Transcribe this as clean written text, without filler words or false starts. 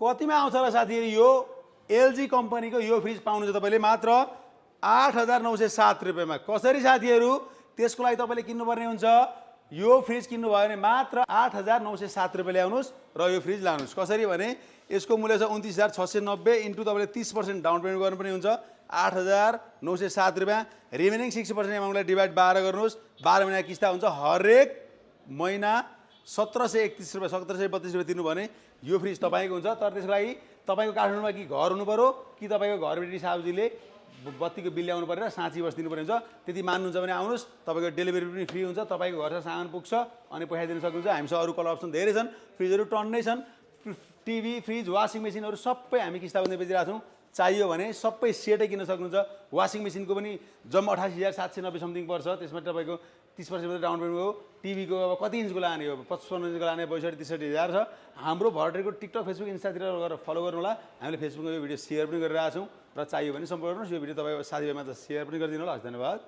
कतिमा आउँछ र साथीहरू यो एलजी कम्पनीको यो फ्रिज पाउनुहुन्छ तपाईँले मात्र 8,907 रुपियाँमा। कसरी साथीहरू? त्यसको लागि तपाईँले किन्नुपर्ने हुन्छ यो फ्रिज किन्नुभयो भने मात्र 8,907 रुपियाँ ल्याउनुहोस् र यो फ्रिज लानुहोस्। कसरी भने यसको मूल्य छ 29,690 इन्टु तपाईँले 30% डाउन पेमेन्ट गर्नुपर्ने हुन्छ 8,907 रुपियाँ। रिमेनिङ 60% एमाउन्टलाई डिभाइड 12 गर्नुहोस्। 12 महिना किस्ता हुन्छ, हरेक महिना 1,731 रुपियाँ 1,732 रुपियाँ तिर्नु भने यो फ्रिज तपाईँको हुन्छ। तर त्यसको लागि तपाईँको काठमाडौँमा कि घर हुनु पऱ्यो कि तपाईँको घरबेटी साउजीले बत्तीको बिल ल्याउनु परेर साँची बस्दिनु पर्ने हुन्छ। त्यति मान्नुहुन्छ भने आउनुहोस्, तपाईँको डेलिभरी पनि फ्री हुन्छ, तपाईँको घरसम्म सामान पुग्छ अनि पैसा दिन सक्नुहुन्छ। हामीसँग अरू कलर अप्सन धेरै छन्, फ्रिजहरू टन्नै छन्। टिभी, फ्रिज, वासिङ मेसिनहरू सबै हामी किस्ताबन्दी बेचिरहेको छौँ। चाहियो भने सबै सेटै किन्न सक्नुहुन्छ। वासिङ मेसिनको पनि जम्मा 88,790 समथिङ पर्छ। त्यसमा तपाईँको 30% डाउन पेमेन्ट हो। टिभीको अब कति इन्चको लाने हो? 55 इन्चको लाने 62-63 छ। हाम्रो भर्टरीको टिकटक, फेसबुक, इन्स्टातिर गएर फलो गर्नु होला। हामीले फेसबुकमा यो भिडियो सेयर पनि गरिरहेको छौँ र चाहियो भने सम्पर्क गर्नुहोस्। यो भिडियो तपाईँको साथीभाइमा त सेयर पनि गरिदिनु होला। हस्, धन्यवाद।